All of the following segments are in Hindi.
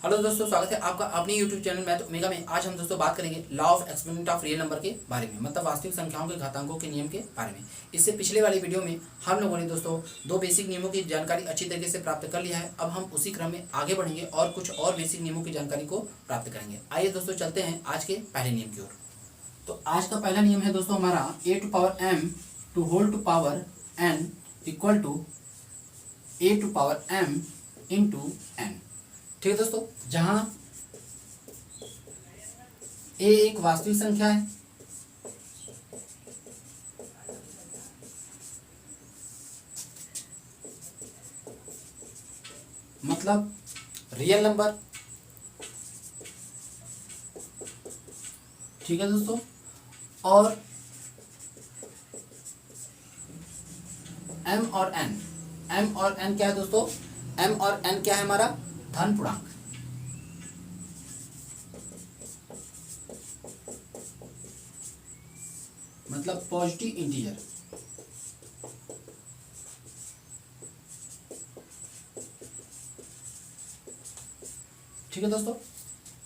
हेलो दोस्तों, स्वागत है आपका अपने यूट्यूब चैनल मैथ ओमेगा में। आज हम दोस्तों बात करेंगे law of exponent of real number के बारे में, मतलब वास्तविक संख्याओं के घातांकों के नियम के बारे में। इससे पिछले वाली वीडियो में हम लोगों ने दोस्तों दो बेसिक नियमों की जानकारी अच्छी तरीके से प्राप्त कर लिया है। अब हम उसी क्रम में आगे बढ़ेंगे और कुछ और बेसिक नियमों की जानकारी को प्राप्त करेंगे। आइए दोस्तों चलते हैं आज के पहले नियम की ओर। तो आज का पहला नियम है दोस्तों हमारा a to power m to whole to power n equal to a to power m into n। ठीक है दोस्तों, जहां a एक वास्तविक संख्या है, मतलब रियल नंबर। ठीक है दोस्तों, और m और n क्या है दोस्तों? m और n क्या है हमारा? धन पूर्णांक। मतलब पॉजिटिव इंटीजर। ठीक है दोस्तों,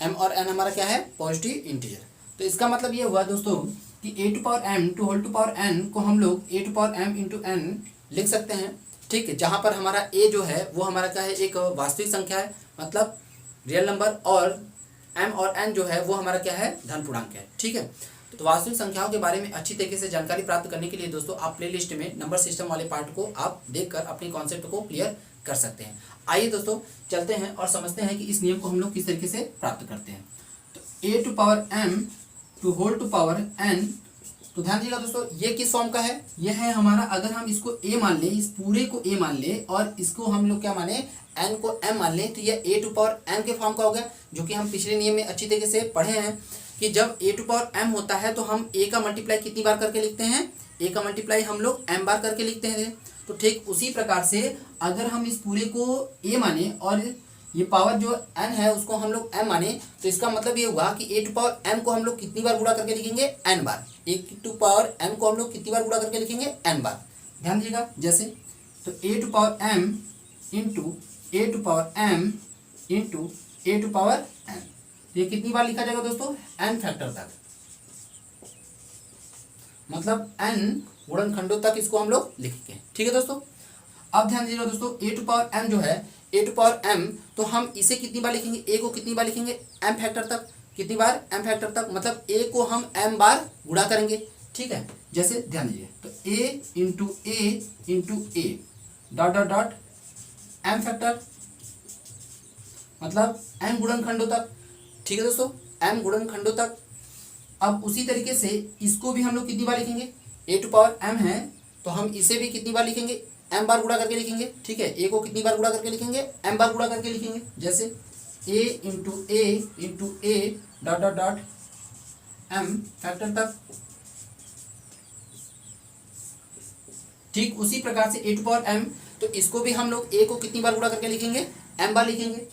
m और n हमारा क्या है? Positive integer. तो इसका मतलब ये हुआ दोस्तों कि a to power m to whole to power n को हम लोग a to power m into n लिख सकते हैं। ठीक है, जहां पर हमारा a जो है वो हमारा क्या है? एक वास्तविक संख्या है, मतलब रियल नंबर, और m और n जो है वो हमारा क्या है? धन पूर्णांक है। ठीक है, तो वास्तविक संख्याओं के बारे में अच्छी तरीके से जानकारी प्राप्त करने के लिए दोस्तों आप प्लेलिस्ट में नंबर सिस्टम वाले पार्ट को आप देखकर अपने कॉन्सेप्ट को क्लियर कर सकते हैं। आइए दोस्तों चलते हैं और समझते हैं कि इस नियम को हम लोग किस तरीके से प्राप्त करते हैं। तो a to power m to whole to power n, तो ध्यान दीजिएगा दोस्तों ये किस फॉर्म का है? ये है हमारा, अगर हम इसको a मान ले, इस पूरे को a मान ले और इसको हम लोग क्या माने? n को m मान ले, तो ये a टू पावर m के फॉर्म का हो गया, जो कि हम पिछले नियम में अच्छी तरीके से पढ़े हैं कि जब a टू पावर m होता है तो हम a का मल्टीप्लाई कितनी बार करके लिखते हैं? a का मल्टीप्लाई हम लोग m बार करके लिखते हैं। तो ठीक उसी प्रकार से अगर हम इस पूरे को a माने और ये पावर जो n है उसको हम लोग m माने, तो इसका मतलब ये हुआ कि a टू पावर m को हम लोग कितनी बार गुणा करके लिखेंगे? n बार। a टू पावर m को हम लोग कितनी बार गुणा करके लिखेंगे? n बार। ध्यान दीजिएगा, जैसे तो a to power m into a to power m into a to power n, ये कितनी बार लिखा जाएगा दोस्तों? n फैक्टर तक, मतलब n गुणनखंडों तक इसको हम लोग लिखेंगे। ठीक है दोस्तों, अब ध्यान दीजिएगा दोस्तों a टू पावर m जो है, a टू पावर m, तो हम इसे कितनी बार लिखेंगे? a को कितनी बार लिखेंगे? m फैक्टर तक। कितनी बार? m फैक्टर तक, मतलब a को हम m बार गुणा करेंगे। ठीक है, जैसे ध्यान दीजिए तो a into a dot dot dot m factor, मतलब m गुणनखंडों तक। ठीक है दोस्तों, m गुणनखंडों तक। अब उसी तरीके से इसको भी हम लोग कितनी बार लिखेंगे? a टू पावर m है तो हम इसे भी कितनी बार लिखेंगे? m बार गुणा करके लिखेंगे। ठीक है, a को कितनी बार गुणा करके लिखेंगे? m बार गुणा करके लिखेंगे। जैसे a into a dot dot dot m factor तक। ठीक उसी प्रकार से a टू पावर m, तो इसको भी हम लोग a को कितनी बार गुणा करके लिखेंगे? m बार लिखेंगे।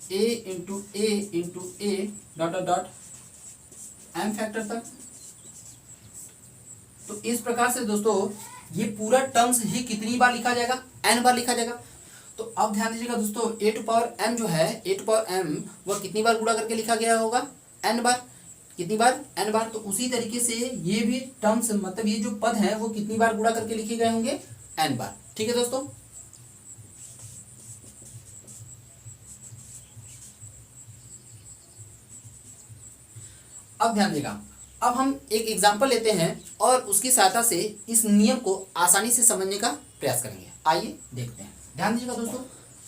a into a dot dot dot m factor तक। तो इस प्रकार से दोस्तों ये पूरा टर्म्स ही कितनी बार लिखा जाएगा? n बार लिखा जाएगा। तो अब ध्यान दीजिएगा दोस्तों a टू पावर m जो है, a टू पावर m वह कितनी बार गुणा करके लिखा गया होगा? n बार। कितनी बार? n बार। तो उसी तरीके से ये भी टर्म्स, मतलब ये जो पद है वो कितनी बार गुणा करके लिखे गए होंगे? n बार। ठीक है दोस्तों, अब ध्यान देगा, अब हम एक एग्जाम्पल लेते हैं और उसकी सहायता से इस नियम को आसानी से समझने का प्रयास करेंगे। आइए देखते हैं। ध्यान दीजिएगा दोस्तों,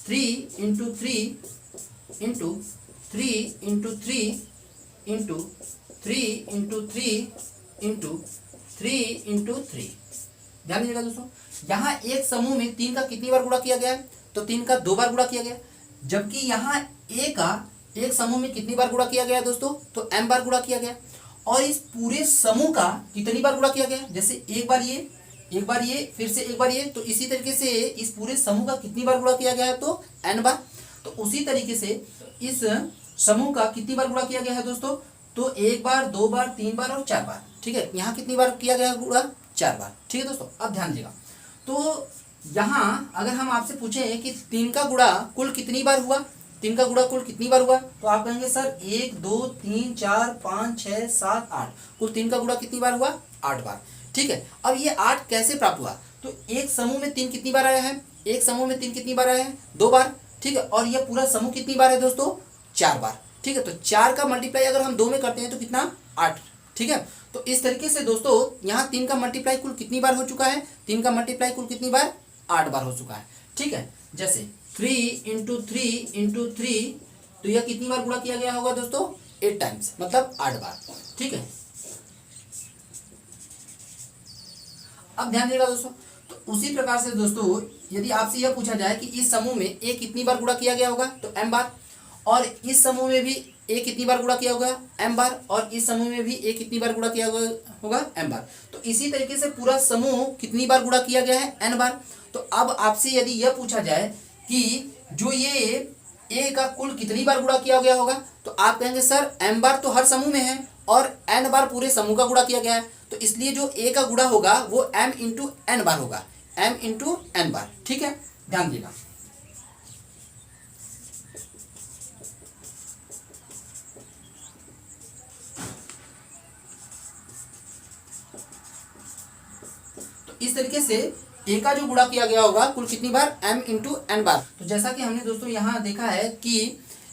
3 into 3 into 3 into 3 into 3 into 3 into 3 into 3। ध्यान दीजिएगा दोस्तों, यहाँ एक समूह में 3 का कितनी बार गुणा किया गया है? तो 3 का 2 बार गुणा किया गया, जबकि यहाँ a का एक समूह में कितनी बार गुणा किया गया दोस्तों? तो m बार गुणा किया गया। और इस पूरे समूह का कितनी बार गुणा किया गया? जैसे एक बार ये फिर से एक बार ये, तो इसी तरीके से इस पूरे समूह का कितनी बार गुणा किया गया है? तो n बार। तो उसी तरीके से इस समूह का कितनी बार गुणा किया गया है दोस्तों? तो 1 बार, 2 बार, 3 बार और 4 बार। ठीक है, यहाँ कितनी बार किया गया गुणा? 4 बार। ठीक है दोस्तों, अब ध्यान दीजिएगा, तो यहाँ अगर हम आपसे पूछें कि 3 का गुणा कुल कितनी बार हुआ, 3 का गुणा कुल कितनी बार हुआ? तो आप कहेंगे सर 1 2 3 4 5 6 7 8, कुल 3 का गुणा कितनी बार हुआ? 8 बार। ठीक है, अब ये 8 कैसे प्राप्त हुआ? तो एक समूह में 3 कितनी बार आया है? एक समूह में 3 कितनी बार आया है? 2 बार। ठीक है, और यह पूरा समूह कितनी बार है दोस्तों? 4 बार। ठीक है, तो 4 का मल्टीप्लाई अगर हम 2 में करते हैं तो कितना? 8। ठीक है, तो इस तरीके से दोस्तों यहाँ 3 का मल्टीप्लाई कुल कितनी बार हो चुका है? 3 का मल्टीप्लाई कुल कितनी बार? 8 बार हो चुका है। ठीक है, जैसे 3 इंटू 3 इंटू 3, तो यह कितनी बार गुणा किया गया होगा दोस्तों? 8 टाइम्स, मतलब 8 बार। ठीक है, अब ध्यान दीजिएगा दोस्तों, तो उसी प्रकार से दोस्तों यदि आपसे यह पूछा जाए कि इस समूह में ए कितनी बार गुणा किया गया होगा, तो m बार, और इस समूह में भी ए कितनी बार गुणा किया होगा? m बार, और इस समूह में भी ए कितनी बार गुणा किया होगा? m बार। तो इसी तरीके से पूरा समूह कितनी बार गुणा किया गया है? n बार। तो अब आपसे यदि यह पूछा जाए कि जो ये ए का कुल कितनी बार गुणा किया गया होगा, तो आप कहेंगे सर m बार तो हर समूह में है और n बार पूरे समूह का गुणा किया गया है, तो इसलिए जो ए का गुणा होगा वो m इंटू एन बार होगा, m इंटू एन बार। ठीक है, ध्यान दीजिएगा। तो इस तरीके से ए का जो गुणा किया गया होगा कुल कितनी बार? m इंटू एन बार। तो जैसा कि हमने दोस्तों यहाँ देखा है कि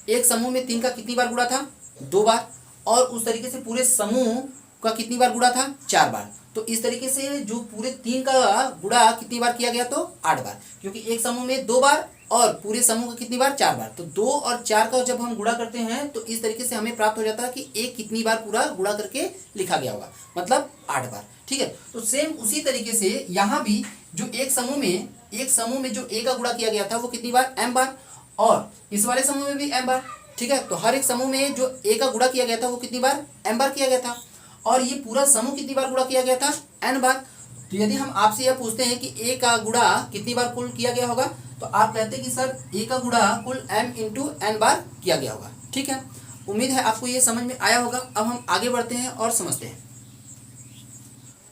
एक समूह में 3 का कितनी बार गुणा था? 2 बार, और उस तरीके से पूरे समूह का कितनी बार गुणा था? 4 बार। तो इस तरीके से जो पूरे 3 का गुणा कितनी बार किया गया? तो 8 बार, क्योंकि एक समूह में 2 बार और पूरे समूह का कितनी बार? 4 बार। तो 2 और 4 का जब हम गुणा करते हैं तो इस तरीके से हमें प्राप्त हो जाता है कि एक कितनी बार पूरा गुणा करके लिखा गया होगा, मतलब 8 बार। ठीक है, तो सेम उसी तरीके से यहाँ भी जो एक समूह में जो ए का गुणा किया गया था वो कितनी बार? m बार, और इस वाले समूह में भी m बार। ठीक है, तो हर एक समूह में जो ए का गुणा किया गया था वो कितनी बार? m बार किया गया था, और ये पूरा समूह कितनी बार गुणा किया गया था? n बार। तो यदि हम आपसे यह पूछते हैं कि ए का गुणा कितनी बार कुल किया गया होगा, तो आप कहते हैं कि सर ए का गुणा कुल m इंटू एन बार किया गया होगा। ठीक है, उम्मीद है आपको ये समझ में आया होगा। अब हम आगे बढ़ते हैं और समझते हैं।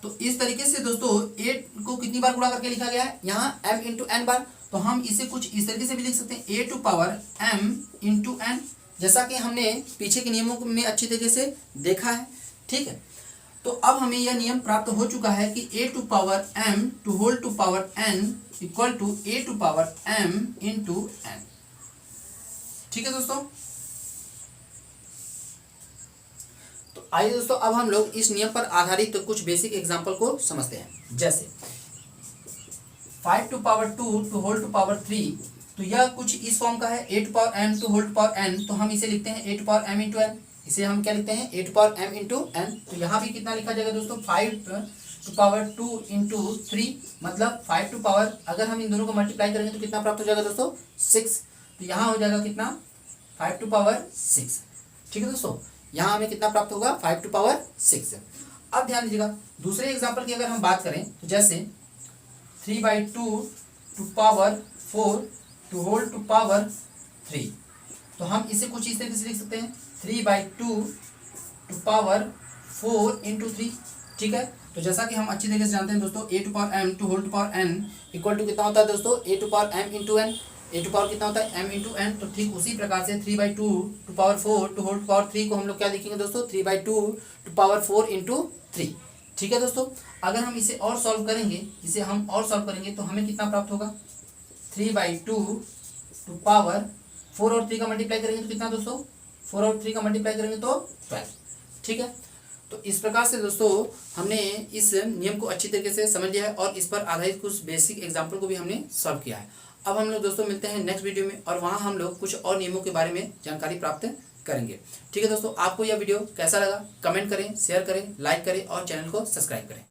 तो इस तरीके से दोस्तों ए को कितनी बार गुणा करके लिखा गया है? यहाँ m इंटू एन बार। तो हम इसे कुछ इस तरीके से भी लिख सकते हैं, a to power m into n, जैसा कि हमने पीछे के नियमों में अच्छी तरीके से देखा है। ठीक है, तो अब हमें यह नियम प्राप्त हो चुका है कि a to power m to whole to power n equal to a to power m into n. ठीक है दोस्तों, तो आइए दोस्तों अब हम लोग इस नियम पर आधारित तो कुछ बेसिक एग्जांपल को समझते हैं। जैसे 5 to power 2 to whole to power 3, तो यह कुछ इस फॉर्म का है, a to power m to whole to power n, तो हम इसे लिखते हैं a to power m into n. इसे हम क्या लिखते हैं? A to power m into n. तो यहाँ भी कितना लिखा जाएगा दोस्तों? 5 टू पावर 2 इंटू 3, मतलब 5 टू पावर, अगर हम इन दोनों को मल्टीप्लाई करेंगे तो कितना प्राप्त हो जाएगा दोस्तों? 6। तो यहाँ हो जाएगा कितना? 5 टू पावर 6। ठीक है दोस्तों, यहाँ हमें कितना प्राप्त होगा? 5 टू पावर 6। अब ध्यान दीजिएगा, दूसरे एग्जाम्पल की अगर हम बात करें तो जैसे 3/2 to power 4 to whole to power 3, तो हम इसे कुछ इस तरीके से लिख सकते हैं, 3/2 टू पावर 4 इंटू 3। ठीक है, तो जैसा कि हम अच्छी तरीके से जानते हैं दोस्तों, a to power m to whole to power n equal to कितना होता है दोस्तों? A to power m into n. A to power कितना होता है? m into n. तो ठीक उसी प्रकार से 3/2 to power 4 to whole to power 3 को हम लोग क्या लिखेंगे दोस्तों? 3/2 टू पावर 4 इंटू 3। ठीक है दोस्तों, अगर हम इसे और सॉल्व करेंगे तो हमें कितना प्राप्त होगा? 3/2 टू पावर 4 और 3 का मल्टीप्लाई करेंगे तो कितना दोस्तों? 4 और 3 का मल्टीप्लाई करेंगे तो 12। ठीक है, तो इस प्रकार से दोस्तों हमने इस नियम को अच्छी तरीके से समझ लिया है और इस पर आधारित कुछ बेसिक एग्जाम्पल को भी हमने सॉल्व किया है। अब हम लोग दोस्तों मिलते हैं नेक्स्ट वीडियो में, और वहाँ हम लोग कुछ और नियमों के बारे में जानकारी प्राप्त करेंगे। ठीक है दोस्तों, आपको यह वीडियो कैसा लगा? कमेंट करें, शेयर करें, लाइक करें और चैनल को सब्सक्राइब करें।